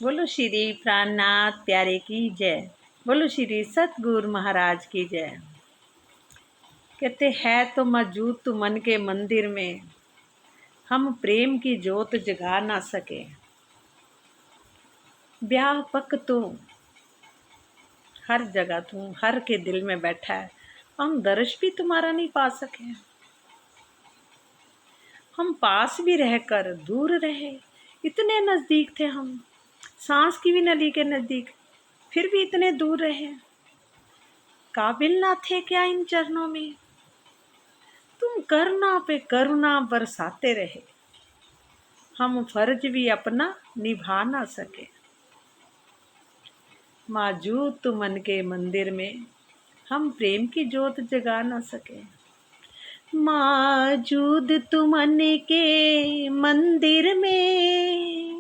बोलो श्री प्राणनाथ प्यारे की जय। बोलो श्री सतगुरु महाराज की जय। कहते है तो मौजूद तू मन के मंदिर में, हम प्रेम की जोत जगा ना सके। व्यापक तू हर जगह, तू हर के दिल में बैठा है, हम दर्श भी तुम्हारा नहीं पा सके। हम पास भी रहकर दूर रहे, इतने नजदीक थे हम, सांस की भी नली के नजदीक, फिर भी इतने दूर रहे। काबिल ना थे क्या इन चरणों में, तुम करुणा पे करुणा बरसाते रहे, हम फर्ज भी अपना निभा ना सके। मौजूद तू मन के मंदिर में, हम प्रेम की जोत जगा ना सके। मौजूद तू मन के मंदिर में,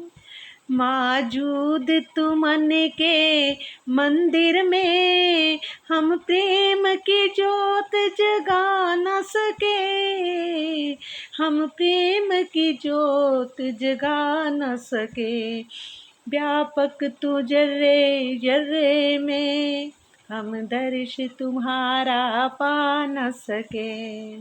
मौजूद तू मन के मंदिर में, हम प्रेम की जोत जगा न सके, हम प्रेम की जोत जगा न सके। व्यापक तू जर्रे जर्रे में, हम दर्श तुम्हारा पा न सके।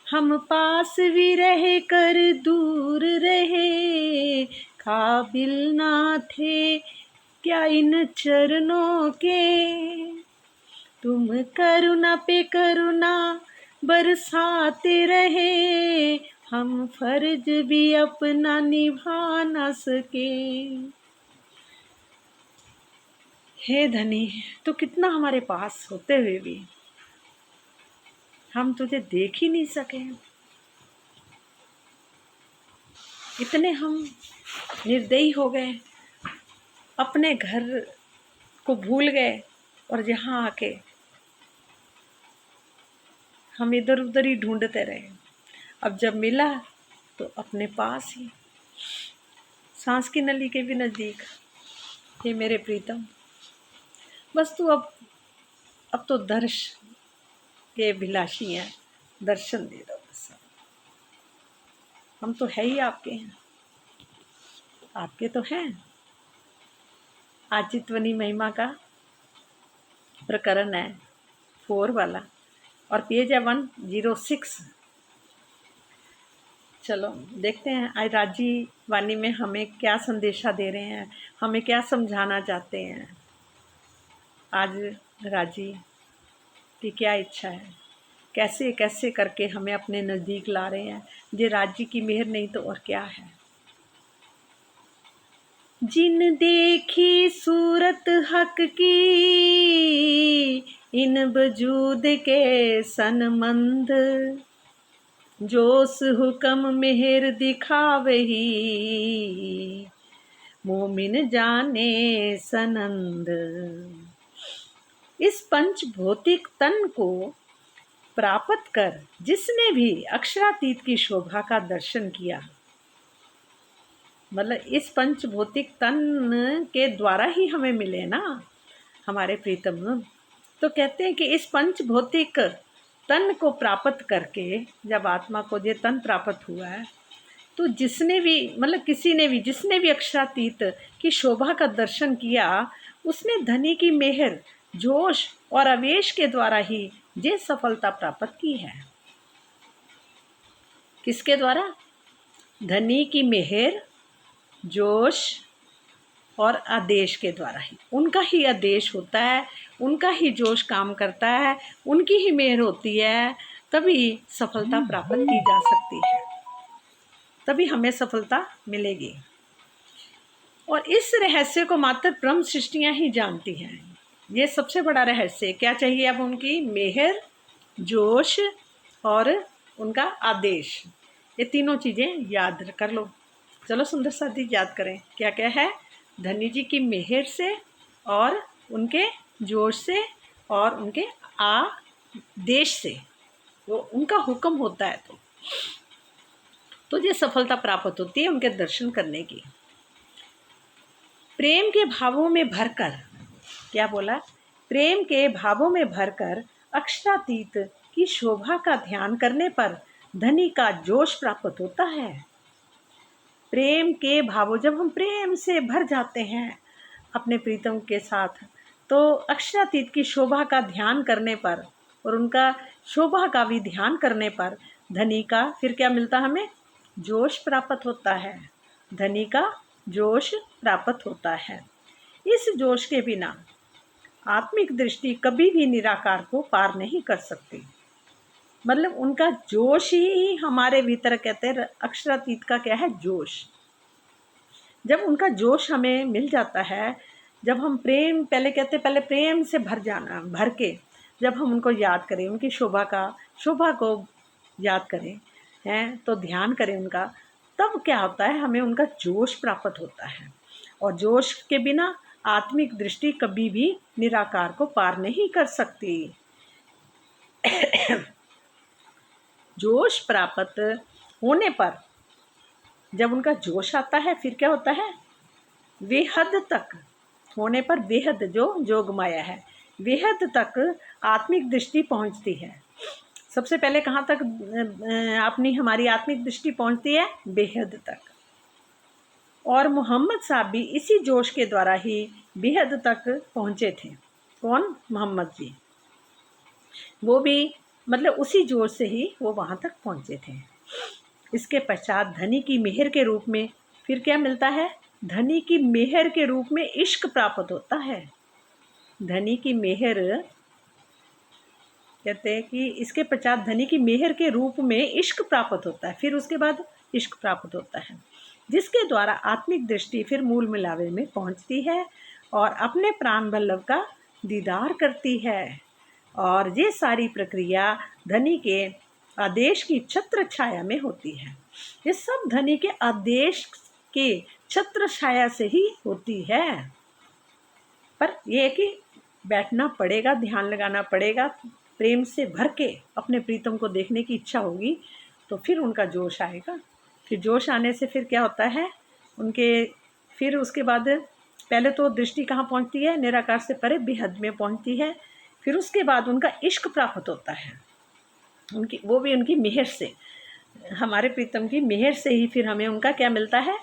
हम पास भी रह कर दूर रहे, काबिल ना थे क्या इन चरणों के, तुम करुणा पे करुणा बरसाते रहे, हम फर्ज भी अपना निभा ना सके। हे धनी, तो कितना हमारे पास होते हुए भी हम तुझे देख ही नहीं सके। इतने हम निर्दयी हो गए, अपने घर को भूल गए और यहाँ आके हम इधर उधर ही ढूंढते रहे। अब जब मिला तो अपने पास ही, सांस की नली के भी नज़दीक। हे मेरे प्रीतम, बस तू अब तो दर्श के अभिलाषी हैं, दर्शन दे दो बस। हम तो है ही आपके हैं, आपके तो हैं। आचितवनी महिमा का प्रकरण है 4 वाला और पेज है 106। चलो देखते हैं आज राजी वाणी में हमें क्या संदेशा दे रहे हैं, हमें क्या समझाना चाहते हैं। आज राजी की क्या इच्छा है, कैसे कैसे करके हमें अपने नज़दीक ला रहे हैं। ये राजी की मेहर नहीं तो और क्या है। जिन देखी सूरत हक की, इन वजूद के सनमंद, जोस हुक्म मेहर दिखावही, मोमिन जाने सनंद। इस पंच भौतिक तन को प्राप्त कर जिसने भी अक्षरातीत की शोभा का दर्शन किया, मतलब इस पंच भौतिक तन के द्वारा ही हमें मिले ना हमारे प्रीतम। तो कहते हैं कि इस पंच भौतिक तन को प्राप्त करके जब आत्मा को ये तन प्राप्त हुआ है, तो जिसने भी मतलब किसी ने भी जिसने भी अक्षरातीत की शोभा का दर्शन किया, उसने धनी की मेहर, जोश और आवेश के द्वारा ही ये सफलता प्राप्त की है। किसके द्वारा? धनी की मेहर, जोश और आदेश के द्वारा ही। उनका ही आदेश होता है, उनका ही जोश काम करता है, उनकी ही मेहर होती है, तभी सफलता प्राप्त की जा सकती है, तभी हमें सफलता मिलेगी। और इस रहस्य को मात्र ब्रह्म सृष्टियाँ ही जानती हैं। ये सबसे बड़ा रहस्य। क्या चाहिए अब? उनकी मेहर, जोश और उनका आदेश। ये तीनों चीज़ें याद कर लो। चलो सुंदर साथी याद करें क्या क्या है। धनी जी की मेहर से और उनके जोश से और उनके आदेश से, वो उनका हुक्म होता है तो ये सफलता प्राप्त होती है उनके दर्शन करने की। प्रेम के भावों में भरकर, क्या बोला? प्रेम के भावों में भरकर अक्षरातीत की शोभा का ध्यान करने पर धनी का जोश प्राप्त होता है। प्रेम के भावों, जब हम प्रेम से भर जाते हैं अपने प्रीतम के साथ, तो अक्षरातीत की शोभा का ध्यान करने पर और उनका शोभा का भी ध्यान करने पर धनी का फिर क्या मिलता हमें? जोश प्राप्त होता है। धनी का जोश प्राप्त होता है। इस जोश के बिना आत्मिक दृष्टि कभी भी निराकार को पार नहीं कर सकती। मतलब उनका जोश ही हमारे भीतर, कहते हैं अक्षरातीत का क्या है? जोश। जब उनका जोश हमें मिल जाता है, जब हम प्रेम, पहले कहते पहले प्रेम से भर जाना, भर के जब हम उनको याद करें, उनकी शोभा को याद करें, हैं तो ध्यान करें उनका, तब क्या होता है? हमें उनका जोश प्राप्त होता है। और जोश के बिना आत्मिक दृष्टि कभी भी निराकार को पार नहीं कर सकती। जोश प्राप्त होने पर, जब उनका जोश आता है, फिर क्या होता है? बेहद तक होने पर, बेहद जो जोग माया है, बेहद तक आत्मिक दृष्टि पहुंचती है। सबसे पहले कहाँ तक अपनी हमारी आत्मिक दृष्टि पहुंचती है? बेहद तक। और मोहम्मद साहब भी इसी जोश के द्वारा ही बेहद तक पहुंचे थे। कौन? मोहम्मद जी। वो भी मतलब उसी जोश से ही वो वहाँ तक पहुँचे थे। इसके पश्चात धनी की मेहर के रूप में फिर क्या मिलता है? धनी की मेहर के रूप में इश्क प्राप्त होता है। धनी की मेहर, कहते हैं कि इसके पश्चात धनी की मेहर के रूप में इश्क प्राप्त होता है। फिर उसके बाद इश्क प्राप्त होता है, जिसके द्वारा आत्मिक दृष्टि फिर मूल मिलावे में पहुंचती है और अपने प्राण वल्लभ का दीदार करती है। और ये सारी प्रक्रिया धनी के आदेश की छत्र छाया में होती है। ये सब धनी के आदेश के छत्र छाया से ही होती है। पर यह है कि बैठना पड़ेगा, ध्यान लगाना पड़ेगा, प्रेम से भर के अपने प्रीतम को देखने की इच्छा होगी तो फिर उनका जोश आएगा। फिर जोश आने से फिर क्या होता है? उनके फिर उसके बाद पहले तो दृष्टि कहाँ पहुँचती है? निराकार से परे बेहद में पहुँचती है। फिर उसके बाद उनका इश्क प्राप्त होता है, उनकी, वो भी उनकी मेहर से, हमारे प्रीतम की मेहर से ही फिर हमें उनका क्या मिलता है?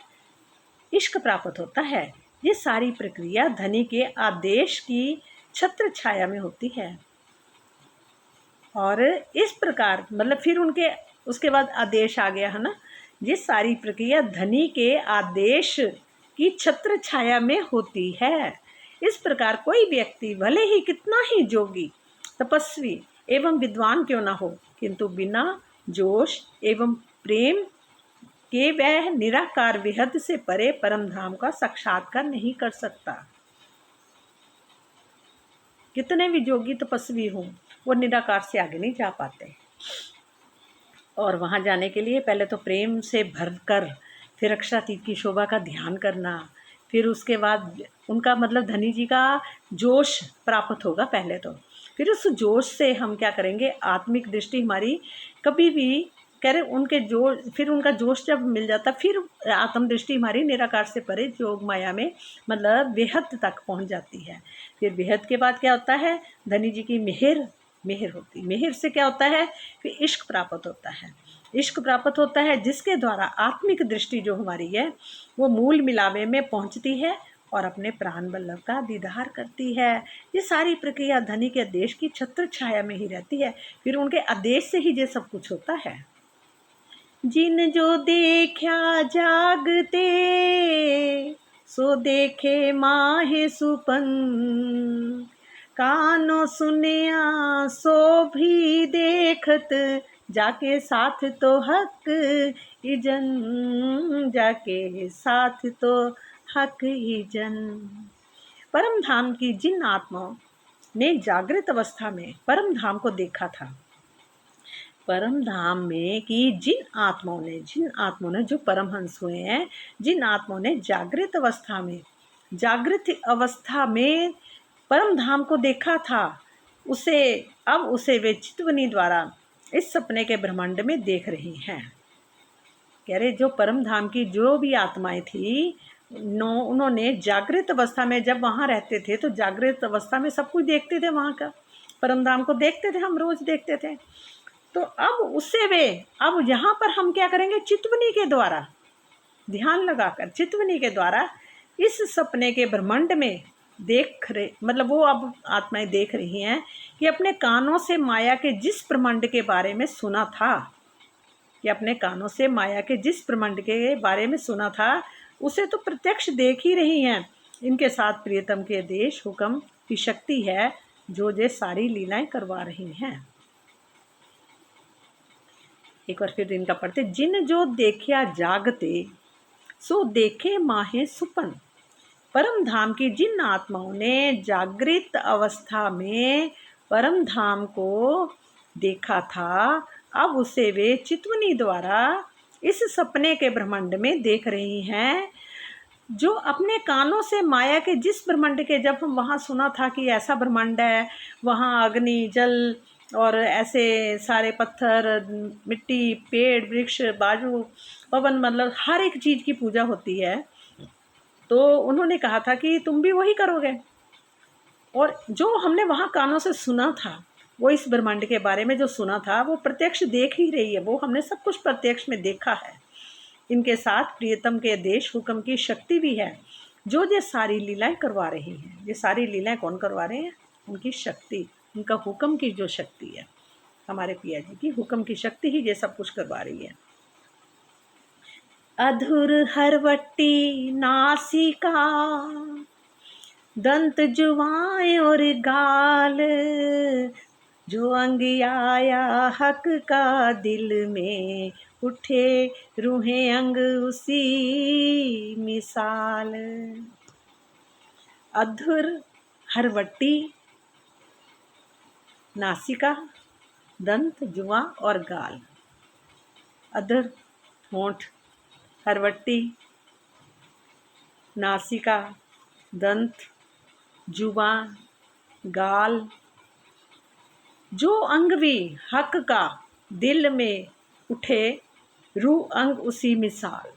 इश्क प्राप्त होता है। ये सारी प्रक्रिया धनी के आदेश की छत्र छाया में होती है। और इस प्रकार मतलब फिर उनके उसके बाद आदेश आ गया है ना। ये सारी प्रक्रिया धनी के आदेश की छत्र छाया में होती है। इस प्रकार कोई व्यक्ति भले ही कितना ही जोगी, तपस्वी एवं विद्वान क्यों ना हो, किंतु बिना जोश एवं प्रेम के वह निराकार विहद से परे परम धाम का साक्षात्कार नहीं कर सकता। कितने भी जोगी तपस्वी हों, वो निराकार से आगे नहीं जा पाते। और वहाँ जाने के लिए पहले तो प्रेम से भरकर फिर अक्षरातीत की शोभा का ध्यान करना, फिर उसके बाद उनका मतलब धनी जी का जोश प्राप्त होगा पहले तो। फिर उस जोश से हम क्या करेंगे? आत्मिक दृष्टि हमारी कभी भी कह रहे उनके फिर उनका जोश जब मिल जाता, फिर आत्म दृष्टि हमारी निराकार से परे जोग माया में मतलब बेहद तक पहुंच जाती है। फिर बेहद के बाद क्या होता है? धनी जी की मेहर होती, मेहर से क्या होता है? फिर इश्क प्राप्त होता है। इश्क प्राप्त होता है जिसके द्वारा आत्मिक दृष्टि जो हमारी है वो मूल मिलावे में पहुंचती है और अपने प्राण वल्लभ का दीदार करती है। ये सारी प्रक्रिया धनी के आदेश की छत्र छाया में ही रहती है। फिर उनके आदेश से ही ये सब कुछ होता है। जिन जो देखा जागते, सो देखे माहे सुपन, कानों सुनिया सो भी देखत, जाके साथ तो हक इजन, जाके साथ तो हक इजन। परम धाम की जिन आत्माओं ने जागृत अवस्था में परम धाम को देखा था, परम धाम में कि जिन आत्माओं ने जो परमहंस हुए हैं, जिन आत्माओं ने जागृत अवस्था में परम धाम को देखा था, उसे वे चितवनी द्वारा इस सपने के ब्रह्मांड में देख रही हैं। कह रहे जो परम धाम की जो भी आत्माएं थी, उन्होंने जागृत अवस्था में जब वहाँ रहते थे तो जागृत अवस्था में सब कुछ देखते थे, वहाँ का परम धाम को देखते थे, हम रोज देखते थे। तो अब यहाँ पर हम क्या करेंगे? चितवनी के द्वारा ध्यान लगाकर चितवनी के द्वारा इस सपने के ब्रह्मांड में देख रहे, मतलब वो अब आत्माएं देख रही हैं कि अपने कानों से माया के जिस ब्रह्मांड के बारे में सुना था, कि अपने कानों से माया के जिस ब्रह्मांड के बारे में सुना था उसे तो प्रत्यक्ष देख ही रही हैं। इनके साथ प्रियतम के आदेश हुक्म की शक्ति है जो ये सारी लीलाएं करवा रही हैं। एक बार फिर इनका पढ़ते। जिन जो देखिया जागते सो देखे माहे सुपन। परम धाम की जिन आत्माओं ने जागृत अवस्था में परम धाम को देखा था, अब उसे वे चितवनी द्वारा इस सपने के ब्रह्मांड में देख रही हैं। जो अपने कानों से माया के जिस ब्रह्मांड के, जब हम वहाँ सुना था कि ऐसा ब्रह्मांड है, वहाँ अग्नि जल और ऐसे सारे पत्थर मिट्टी पेड़ वृक्ष बाजू पवन, मतलब हर एक चीज़ की पूजा होती है, तो उन्होंने कहा था कि तुम भी वही करोगे। और जो हमने वहाँ कानों से सुना था, वो इस ब्रह्मांड के बारे में जो सुना था वो प्रत्यक्ष देख ही रही है, वो हमने सब कुछ प्रत्यक्ष में देखा है। इनके साथ प्रियतम के आदेश हुक्म की शक्ति भी है जो ये सारी लीलाएं करवा रही हैं। ये सारी लीलाएं कौन करवा रहे हैं? उनकी शक्ति, उनका हुक्म की जो शक्ति है, हमारे पिया जी की हुक्म की शक्ति ही ये सब कुछ करवा रही है। अधुर हरवट्टी नासिका दंत जुबान और गाल, जो अंग आया हक का दिल में उठे रूहे अंग उसी मिसाल। अधुर हरवट्टी नासिका दंत जुआ और गाल। अधर होंठ, हरवट्टी नासिका दंत जुबा गाल, जो अंग भी हक का दिल में उठे रूह अंग उसी मिसाल।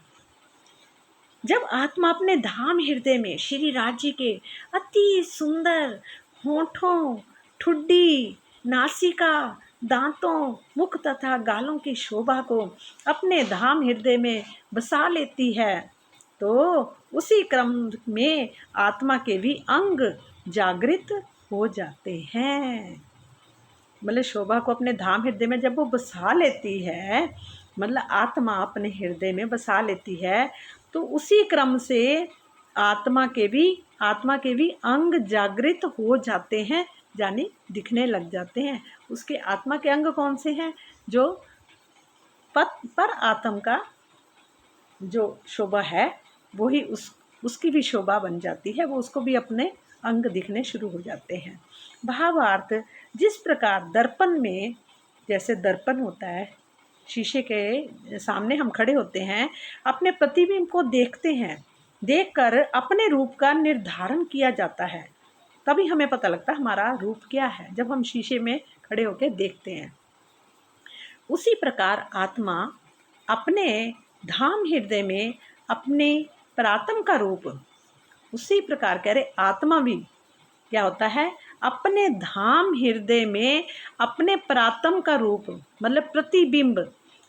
जब आत्मा अपने धाम हृदय में श्री राज्य के अति सुंदर होठों, ठुड्डी, नासिका, दांतों, मुख तथा गालों की शोभा को अपने धाम हृदय में बसा लेती है, तो उसी क्रम में आत्मा के भी अंग जागृत हो जाते हैं। मतलब शोभा को अपने धाम हृदय में जब वो बसा लेती है, मतलब आत्मा अपने हृदय में बसा लेती है, तो उसी क्रम से आत्मा के भी अंग जागृत हो जाते हैं, यानी दिखने लग जाते हैं। उसके आत्मा के अंग कौन से हैं? जो पर आत्म का जो शोभा है वही उसकी भी शोभा बन जाती है, वो उसको भी अपने अंग दिखने शुरू हो जाते हैं। भावार्थ, जिस प्रकार दर्पण में, जैसे दर्पण होता है, शीशे के सामने हम खड़े होते हैं, अपने प्रतिबिंब को देखते हैं, देखकर अपने रूप का निर्धारण किया जाता है, तभी हमें पता लगता है हमारा रूप क्या है, जब हम शीशे में खड़े होकर देखते हैं। उसी प्रकार आत्मा अपने धाम हृदय में अपने परात्म का रूप, उसी प्रकार कह रहे आत्मा भी क्या होता है? अपने धाम हृदय में अपने परात्म का रूप, मतलब प्रतिबिंब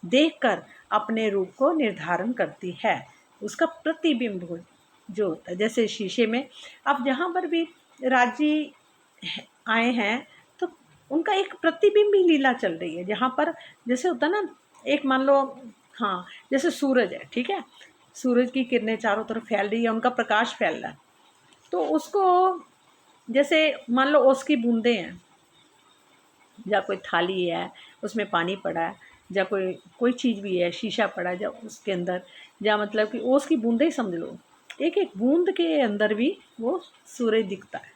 देखकर अपने रूप को निर्धारण करती है। उसका प्रतिबिंब जो होता है, जैसे शीशे में अब जहाँ पर भी राजी आए हैं तो उनका एक प्रतिबिंब ही लीला चल रही है। जहाँ पर जैसे होता है ना, एक मान लो, हाँ, जैसे सूरज है, ठीक है, सूरज की किरणें चारों तरफ फैल रही है, उनका प्रकाश फैल रहा है, तो उसको जैसे मान लो ओस की बूंदें हैं, या कोई थाली है उसमें पानी पड़ा है, या कोई चीज़ भी है, शीशा पड़ा है, जब उसके अंदर, या मतलब कि ओस की बूंदें ही समझ लो, एक एक बूंद के अंदर भी वो सूरज दिखता है,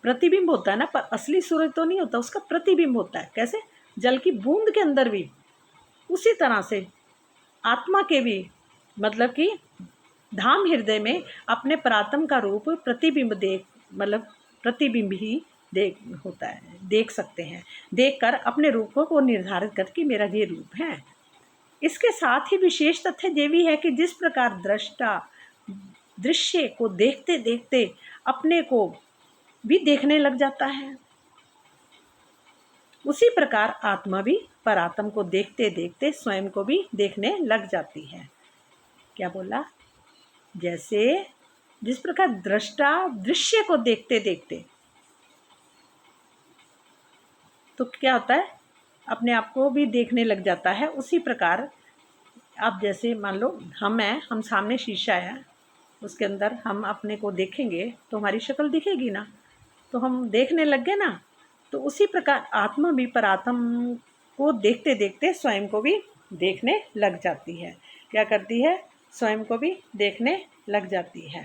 प्रतिबिंब होता है ना, पर असली सूरज तो नहीं होता, उसका प्रतिबिंब होता है। कैसे? जल की बूंद के अंदर भी। उसी तरह से आत्मा के भी, मतलब कि धाम हृदय में अपने परात्म का रूप प्रतिबिंब मतलब प्रतिबिंब ही होता है, देख सकते हैं, देखकर अपने रूप को वो निर्धारित करके मेरा ये रूप है। इसके साथ ही विशेष तथ्य ये भी है कि जिस प्रकार दृष्टा दृश्य को देखते देखते अपने को भी देखने लग जाता है, उसी प्रकार आत्मा भी परात्म को देखते देखते स्वयं को भी देखने लग जाती है। क्या बोला? जैसे जिस प्रकार दृष्टा दृश्य को देखते देखते तो क्या होता है, अपने आप को भी देखने लग जाता है, उसी प्रकार आप जैसे मान लो हम सामने शीशा है, उसके अंदर हम अपने को देखेंगे तो हमारी शक्ल दिखेगी ना, तो हम देखने लग गए ना। तो उसी प्रकार आत्मा भी परात्मा को देखते देखते स्वयं को भी देखने लग जाती है। क्या करती है? स्वयं को भी देखने लग जाती है।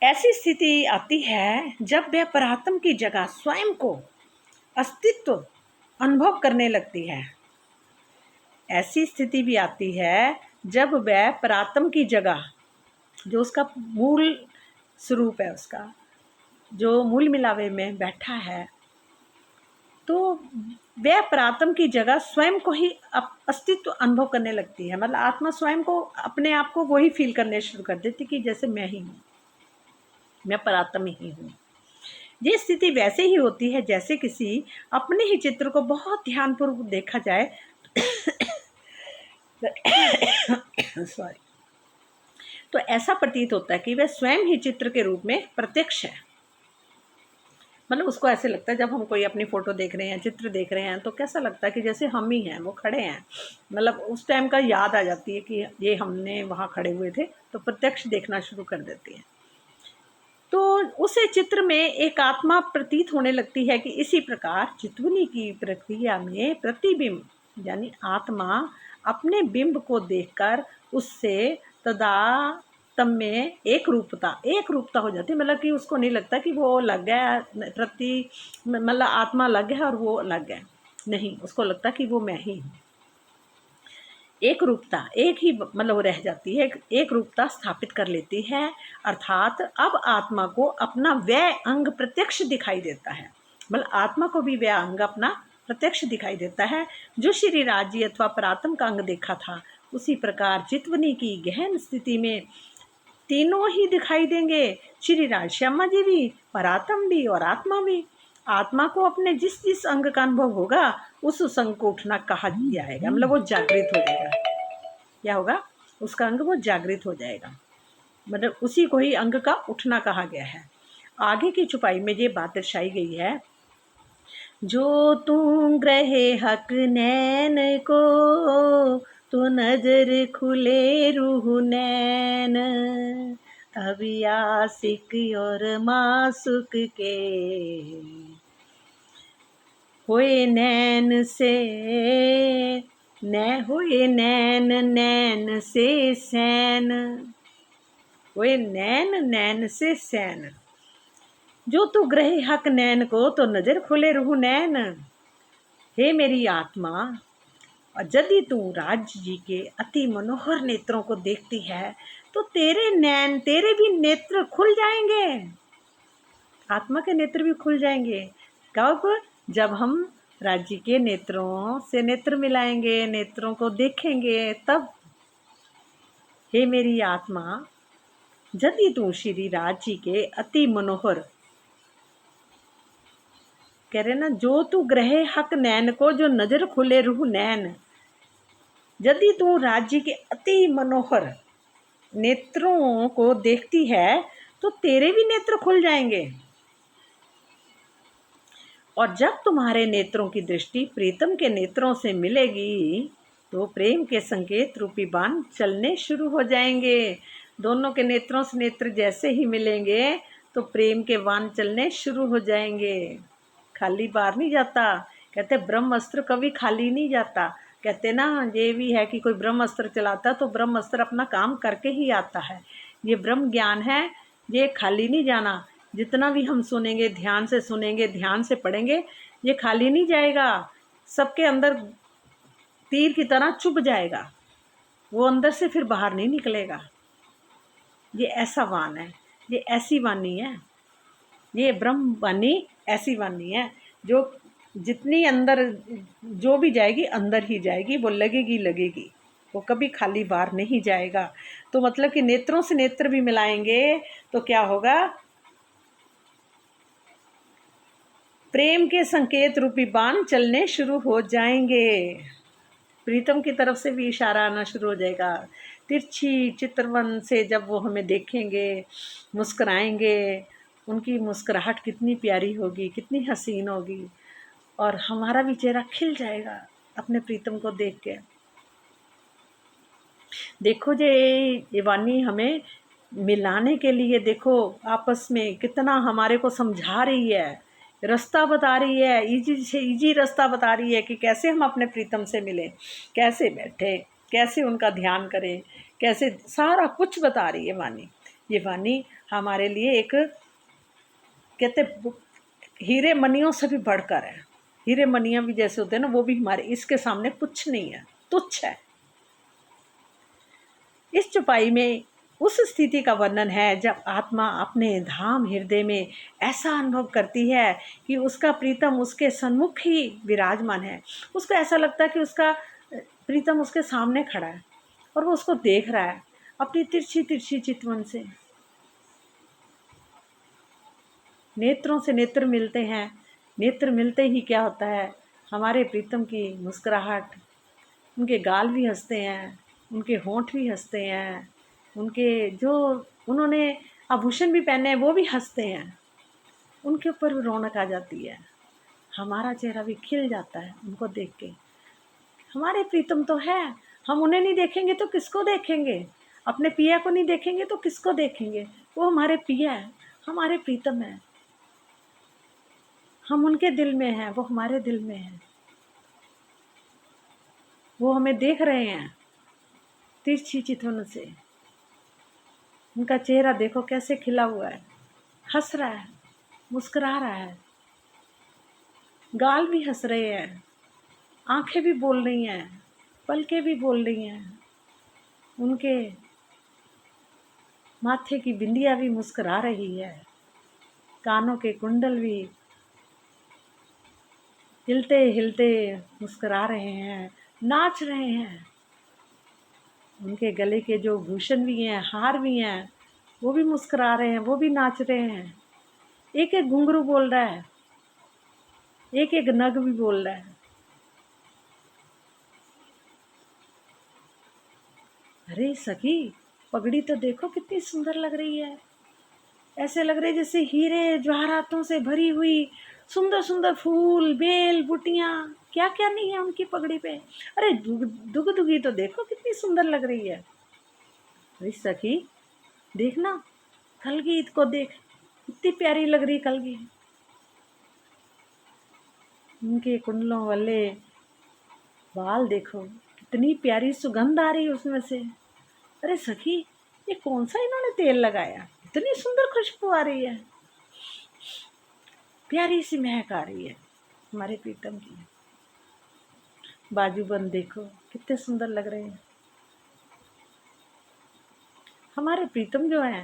ऐसी स्थिति आती है जब वह परात्म की जगह स्वयं को अस्तित्व अनुभव करने लगती है। ऐसी स्थिति भी आती है जब वह परात्म की जगह, जो उसका मूल स्वरूप है, उसका जो मूल मिलावे में बैठा है, तो वह परात्म की जगह स्वयं को ही अस्तित्व अनुभव करने लगती है। मतलब आत्मा स्वयं को, अपने आप को वही फील करने शुरू कर देती कि जैसे मैं ही हूँ, मैं परात्म ही हूँ। ये स्थिति वैसे ही होती है जैसे किसी अपने ही चित्र को बहुत ध्यानपूर्वक देखा जाए सॉरी, तो ऐसा प्रतीत होता है कि वह स्वयं ही चित्र के रूप में प्रत्यक्ष है। मतलब उसको ऐसे लगता है, जब हम कोई अपनी फ़ोटो देख रहे हैं, चित्र देख रहे हैं, तो कैसा लगता है कि जैसे हम ही हैं, वो खड़े हैं। मतलब उस टाइम का याद आ जाती है कि ये हमने वहाँ खड़े हुए थे, तो प्रत्यक्ष देखना शुरू कर देती है। तो उसे चित्र में एक आत्मा प्रतीत होने लगती है कि इसी प्रकार चित्वनी की प्रक्रिया में प्रतिबिंब यानी आत्मा अपने बिंब को देखकर उससे तादात्म्य में एक रूपता हो जाती है। मतलब कि उसको नहीं लगता कि वो अलग गया, मतलब आत्मा अलग है और वो अलग है, नहीं, उसको लगता कि वो मैं ही हूँ। एक रूपता एक ही मतलब रह जाती है, एक रूपता स्थापित कर लेती है। अर्थात अब आत्मा को अपना वह अंग प्रत्यक्ष दिखाई देता है। मतलब आत्मा को भी वह अंग अपना प्रत्यक्ष दिखाई देता है जो श्री राज्य अथवा परात्म का अंग देखा था। उसी प्रकार चित्वनी की गहन स्थिति में तीनों ही दिखाई देंगे, श्री राज श्यामा जी भी, परात्म भी और आत्मा भी। आत्मा को अपने जिस जिस अंग का अनुभव होगा उस अंग को उठना कहा जाएगा। मतलब वो जागृत हो जाएगा। क्या होगा? उसका अंग वो जागृत हो जाएगा। मतलब उसी को ही अंग का उठना कहा गया है। आगे की चुपाई में ये बात दर्शाई गई है, जो तू ग्रहे हक नैन को, तो नजर खुले रूह नैन, अभियासिक और मासुक के होए नैन से होए नैन से सैन, होए नैन से सैन। जो तू ग्रहे हक नैन को, तो नजर खुले रूह नैन। हे मेरी आत्मा, और यदि तू राज्य जी के अति मनोहर नेत्रों को देखती है तो तेरे नैन, तेरे भी नेत्र खुल जाएंगे। आत्मा के नेत्र भी खुल जाएंगे। कब? जब हम राज्य के नेत्रों से नेत्र मिलाएंगे, नेत्रों को देखेंगे, तब। हे मेरी आत्मा, यदि तू श्री राज्य के अति मनोहर, कह रहे ना, जो तू ग्रहे हक नैन को, जो नजर खुले रूह नैन, यदि तू राज्य के अति मनोहर नेत्रों को देखती है तो तेरे भी नेत्र खुल जाएंगे। और जब तुम्हारे नेत्रों की दृष्टि प्रीतम के नेत्रों से मिलेगी तो प्रेम के संकेत रूपी बाण चलने शुरू हो जाएंगे। दोनों के नेत्रों से नेत्र जैसे ही मिलेंगे तो प्रेम के बाण चलने शुरू हो जाएंगे। खाली बार नहीं जाता। कहते ब्रह्म अस्त्र कभी खाली नहीं जाता। कहते ना, ये भी है कि कोई ब्रह्म अस्त्र चलाता तो ब्रह्म अस्त्र अपना काम करके ही आता है। ये ब्रह्म ज्ञान है, ये खाली नहीं जाना। जितना भी हम सुनेंगे, ध्यान से सुनेंगे, ध्यान से पढ़ेंगे, ये खाली नहीं जाएगा। सबके अंदर तीर की तरह चुभ जाएगा, वो अंदर से फिर बाहर नहीं निकलेगा। ये ऐसा वाणी है, ये ऐसी वाणी है, ये ब्रह्म वाणी ऐसी वाणी है जो जितनी अंदर जो भी जाएगी अंदर ही जाएगी, वो लगेगी, वो कभी खाली बाहर नहीं जाएगा। तो मतलब कि नेत्रों से नेत्र भी मिलाएंगे तो क्या होगा? प्रेम के संकेत रूपी बाण चलने शुरू हो जाएंगे। प्रीतम की तरफ से भी इशारा आना शुरू हो जाएगा। तिरछी चित्रवन से जब वो हमें देखेंगे, मुस्कुराएंगे, उनकी मुस्कुराहट कितनी प्यारी होगी, कितनी हसीन होगी, और हमारा भी चेहरा खिल जाएगा अपने प्रीतम को देख के। देखो ये वानी हमें मिलाने के लिए, देखो आपस में कितना हमारे को समझा रही है, रास्ता बता रही है, इजी से इजी रास्ता बता रही है कि कैसे हम अपने प्रीतम से मिलें, कैसे बैठे, कैसे उनका ध्यान करें, कैसे, सारा कुछ बता रही है वानी। ये वानी हमारे लिए एक, कहते हीरे मनियों से भी बढ़कर है। हीरे मनियाँ भी जैसे होते हैं ना, वो भी हमारे इसके सामने कुछ नहीं है, तुच्छ है। इस चौपाई में उस स्थिति का वर्णन है जब आत्मा अपने धाम हृदय में ऐसा अनुभव करती है कि उसका प्रीतम उसके सन्मुख ही विराजमान है। उसको ऐसा लगता है कि उसका प्रीतम उसके सामने खड़ा है और वो उसको देख रहा है अपनी तिरछी तिरछी चितवन से। नेत्रों से नेत्र मिलते हैं। नेत्र मिलते ही क्या होता है, हमारे प्रीतम की मुस्कुराहट, उनके गाल भी हंसते हैं, उनके होंठ भी हंसते हैं, उनके जो उन्होंने आभूषण भी पहने हैं वो भी हंसते हैं, उनके ऊपर भी रौनक आ जाती है, हमारा चेहरा भी खिल जाता है उनको देख के। हमारे प्रीतम तो है, हम उन्हें नहीं देखेंगे तो किसको देखेंगे, अपने पिया को नहीं देखेंगे तो किसको देखेंगे। वो हमारे पिया है, हमारे प्रीतम है, हम उनके दिल में हैं, वो हमारे दिल में है, वो हमें देख रहे हैं तिरछी चितवन से। उनका चेहरा देखो कैसे खिला हुआ है, हंस रहा है, मुस्कुरा रहा है, गाल भी हंस रहे हैं, आंखें भी बोल रही हैं, पलकें भी बोल रही हैं, उनके माथे की बिंदिया भी मुस्कुरा रही है, कानों के कुंडल भी हिलते हिलते मुस्कुरा रहे हैं, नाच रहे हैं। उनके गले के जो भूषण भी हैं, हार भी हैं, वो भी मुस्कुरा रहे हैं, वो भी नाच रहे हैं। एक एक घुंघरू बोल रहा है, एक एक नग भी बोल रहा है। अरे सखी, पगड़ी तो देखो कितनी सुंदर लग रही है, ऐसे लग रहे जैसे हीरे जवाहरातों से भरी हुई सुंदर सुंदर फूल, बेल, बुटियां, क्या क्या नहीं है उनकी पगड़ी पे। अरे दुगदुगी तो देखो कितनी सुंदर लग रही है। अरे सखी देखना, कलगीत को देख, कितनी प्यारी लग रही कलगी, उनके कुंडलों वाले बाल देखो, कितनी प्यारी सुगंध आ रही है उसमें से। अरे सखी, ये कौन सा इन्होंने तेल लगाया, इतनी सुंदर खुशबू आ रही है, प्यारी सी महक आ रही है हमारे प्रीतम की। बाजूबंद देखो कितने सुंदर लग रहे हैं। हमारे प्रीतम जो है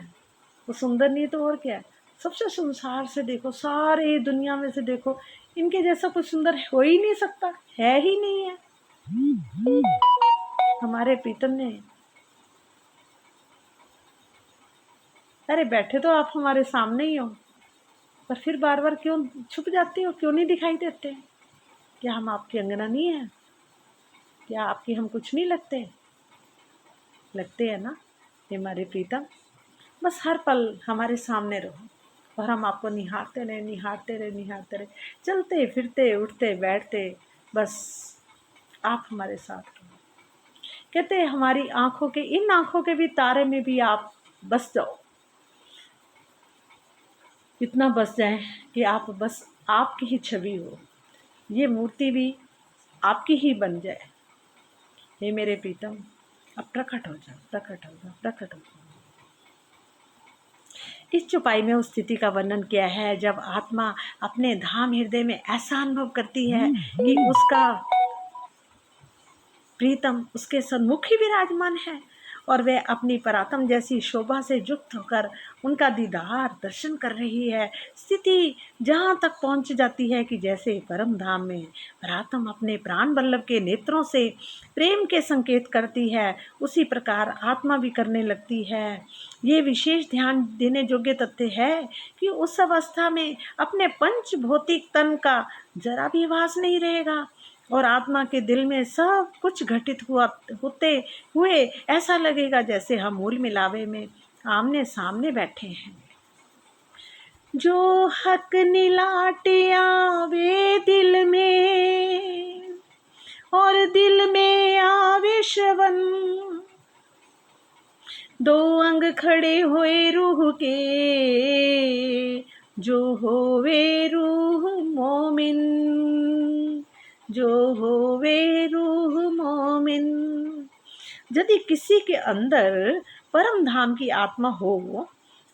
वो सुंदर नहीं तो और क्या है, सबसे संसार से देखो, सारे दुनिया में से देखो, इनके जैसा कोई सुंदर हो ही नहीं सकता, है ही नहीं है हमारे प्रीतम ने। अरे बैठे तो आप हमारे सामने ही हो, पर फिर बार बार क्यों छुप जाते हो, क्यों नहीं दिखाई देते? क्या हम आपकी अंगना नहीं है? क्या आपकी हम कुछ नहीं लगते? लगते हैं ना ये हमारे प्रीतम। बस हर पल हमारे सामने रहो और हम आपको निहारते रहे, निहारते रहे, निहारते रहे, चलते फिरते उठते बैठते, बस आप हमारे साथ रहो। कहते हैं हमारी आंखों के, इन आंखों के भी तारे में भी आप बस जाओ, इतना बस जाए कि आप बस आपकी ही छवि हो, ये मूर्ति भी आपकी ही बन जाए। हे मेरे प्रीतम, अब प्रकट हो जाओ, प्रकट हो जाओ, प्रकट हो जाओ। इस चौपाई में उस स्थिति का वर्णन किया है जब आत्मा अपने धाम हृदय में ऐसा अनुभव करती है कि उसका प्रीतम उसके सन्मुख ही विराजमान है और वह अपनी परात्म जैसी शोभा से युक्त होकर उनका दीदार दर्शन कर रही है। स्थिति जहाँ तक पहुँच जाती है कि जैसे परम धाम में परात्म अपने प्राण वल्लभ के नेत्रों से प्रेम के संकेत करती है, उसी प्रकार आत्मा भी करने लगती है। ये विशेष ध्यान देने योग्य तथ्य है कि उस अवस्था में अपने पंच भौतिक तन का जरा भी वास नहीं रहेगा और आत्मा के दिल में सब कुछ घटित होते हुए ऐसा लगेगा जैसे हम मूल मिलावे में आमने सामने बैठे हैं। जो हक निलाटिया वे दिल में और दिल में आवे श्रवण, दो अंग खड़े हुए रूह के जो होवे रूह मोमिन, जो होवे रूह मोमिन। यदि किसी के अंदर परम धाम की आत्मा हो,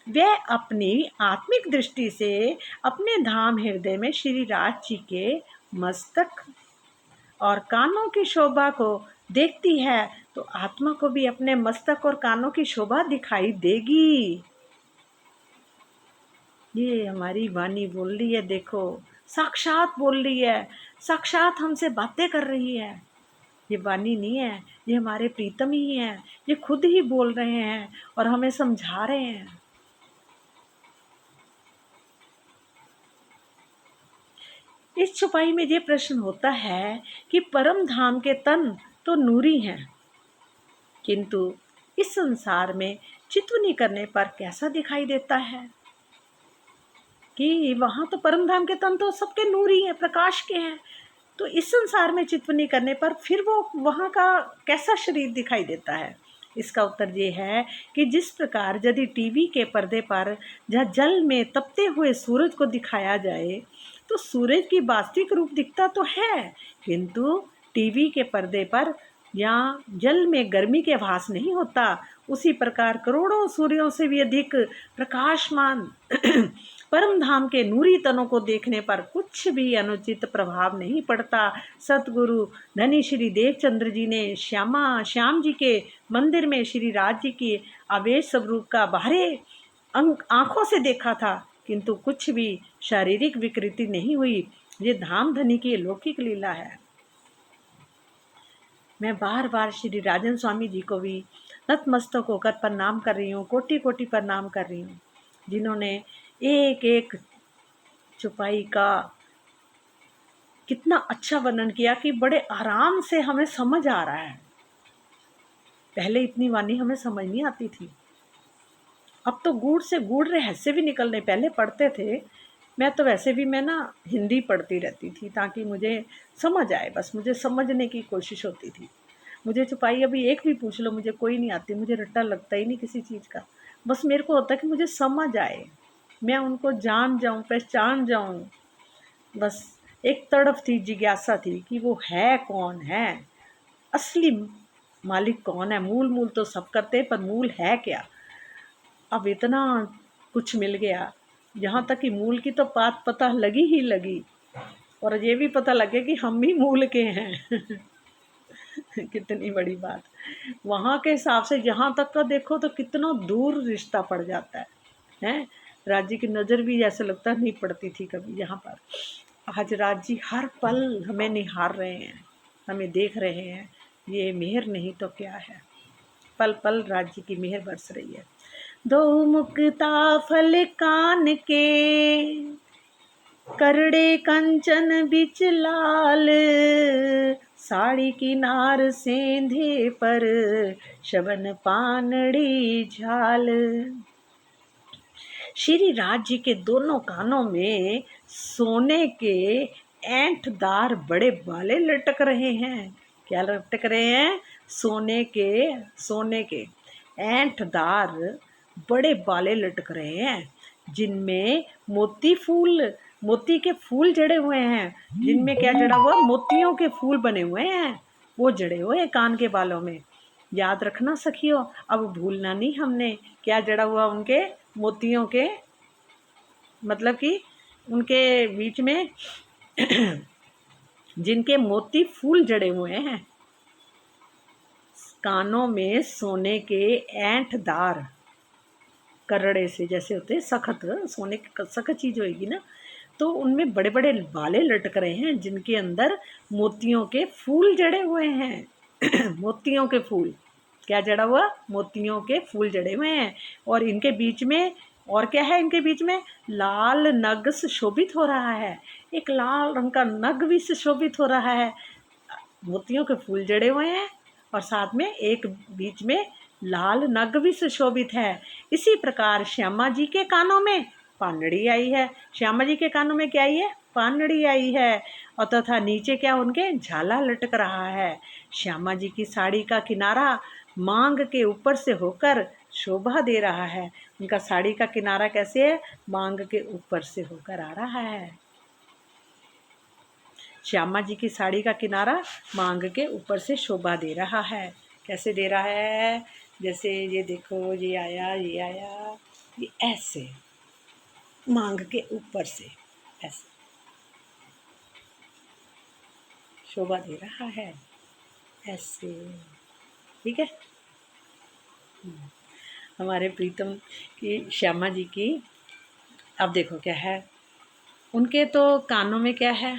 वह अपनी आत्मिक दृष्टि से अपने धाम हृदय में श्री राज जी के मस्तक और कानों की शोभा को देखती है, तो आत्मा को भी अपने मस्तक और कानों की शोभा दिखाई देगी। ये हमारी वाणी बोल रही है, देखो साक्षात बोल रही है, साक्षात हमसे बातें कर रही है। ये वाणी नहीं है, ये हमारे प्रीतम ही है, ये खुद ही बोल रहे हैं और हमें समझा रहे हैं। इस छुपाई में ये प्रश्न होता है कि परम धाम के तन तो नूरी हैं, किंतु इस संसार में चितवनी करने पर कैसा दिखाई देता है कि वहाँ तो परम धाम के तन तो सबके नूरी हैं, प्रकाश के हैं, तो इस संसार में चितवनी करने पर फिर वो वहाँ का कैसा शरीर दिखाई देता है। इसका उत्तर ये है कि जिस प्रकार यदि टीवी के पर्दे पर जहाँ जल में तपते हुए सूरज को दिखाया जाए तो सूरज की वास्तविक रूप दिखता तो है, किंतु टीवी के पर्दे पर या जल में गर्मी के आभास नहीं होता। उसी प्रकार करोड़ों सूर्यों से भी अधिक प्रकाशमान परम धाम के नूरी तनों को देखने पर कुछ भी अनुचित प्रभाव नहीं पड़ता। सतगुरु धनी श्री देवचंद्र जी ने श्याम जी के मंदिर में श्री राज जी की आवेश स्वरूप का बाहरे आंखों से देखा था, किंतु कुछ भी शारीरिक विकृति नहीं हुई। ये धाम धनी की अलौकिक लीला है। मैं बार बार श्री राजन स्वामी जी को भी नतमस्तक होकर प्रणाम कर रही हूँ, कोटि कोटि प्रणाम कर रही हूँ, जिन्होंने एक एक छुपाई का कितना अच्छा वर्णन किया कि बड़े आराम से हमें समझ आ रहा है। पहले इतनी वाणी हमें समझ नहीं आती थी, अब तो गूढ़ से गूढ़ रहस्य भी निकलने। पहले पढ़ते थे, मैं तो वैसे भी मैं ना हिंदी पढ़ती रहती थी ताकि मुझे समझ आए, बस मुझे समझने की कोशिश होती थी। मुझे छुपाई अभी एक भी पूछ लो मुझे कोई नहीं आती, मुझे रट्टा लगता ही नहीं किसी चीज़ का। बस मेरे को होता है कि मुझे समझ आए, मैं उनको जान जाऊं, पहचान जाऊं। बस एक तड़फ थी, जिज्ञासा थी कि वो है कौन है, असली मालिक कौन है। मूल तो सब करते पर मूल है क्या। अब इतना कुछ मिल गया, यहाँ तक कि मूल की तो बात पता लगी ही लगी, और ये भी पता लगे कि हम भी मूल के हैं। कितनी बड़ी बात। वहाँ के हिसाब से यहाँ तक का देखो तो कितना दूर रिश्ता पड़ जाता है, हैं। राज जी की नज़र भी ऐसे लगता नहीं पड़ती थी कभी यहाँ पर। आज राज जी हर पल हमें निहार रहे हैं, हमें देख रहे हैं। ये मेहर नहीं तो क्या है, पल पल राज जी की मेहर बरस रही है। दो मुक्ता फल कान के करड़े कंचन बिच लाल, साड़ी किनार सेंधे पर शबन पानड़ी झाल। श्री राज जी के दोनों कानों में सोने के ऐंठदार बड़े बाले लटक रहे हैं। क्या लटक रहे हैं? सोने के ऐंठदार बड़े बाले लटक रहे हैं, जिनमें मोती के फूल जड़े हुए हैं। जिनमें क्या जड़ा हुआ? मोतियों के फूल बने हुए हैं, वो जड़े हुए हैं कान के बालों में। याद रखना सखियों, अब भूलना नहीं हमने। क्या जड़ा हुआ? उनके मोतियों के, मतलब कि उनके बीच में जिनके मोती फूल जड़े हुए हैं, कानों में सोने के ऐंठदार करड़े से जैसे होते हैं, सख्त सोने की सख्त चीज़ होएगी ना, तो उनमें बड़े बड़े बाले लटक रहे हैं, जिनके अंदर मोतियों के फूल जड़े हुए हैं। मोतियों के फूल, क्या जड़ा हुआ? मोतियों के फूल जड़े हुए हैं। और इनके बीच में और क्या है? इनके बीच में लाल नग सुशोभित हो रहा है, एक लाल रंग का नग भी सुशोभित हो रहा है। मोतियों के फूल जड़े हुए हैं और साथ में एक बीच में लाल नग भी सुशोभित है। इसी प्रकार श्यामा जी के कानों में पानड़ी आई है। श्यामा जी के कानों में क्या आई है? पानड़ी आई है। और तथा नीचे क्या उनके झाला लटक रहा है। श्यामा जी की साड़ी का किनारा मांग के ऊपर से होकर शोभा दे रहा है। उनका साड़ी का किनारा कैसे है? मांग के ऊपर से होकर आ रहा है। श्यामा जी की साड़ी का किनारा मांग के ऊपर से शोभा दे रहा है। कैसे दे रहा है? जैसे ये देखो, ये आया, ये आया, ये ऐसे मांग के ऊपर से ऐसे शोभा दे रहा है, ऐसे। ठीक है। हमारे प्रीतम की श्यामा जी की अब देखो क्या है, उनके तो कानों में क्या है?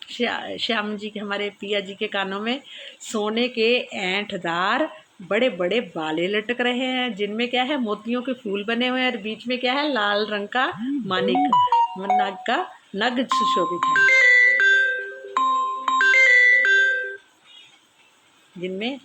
श्याम जी के, हमारे पिया जी के कानों में सोने के ऐंठदार बड़े बड़े बाले लटक रहे हैं, जिनमें क्या है? मोतियों के फूल बने हुए हैं और बीच में क्या है? लाल रंग का मानिक नग का नग सुशोभित है, जिनमें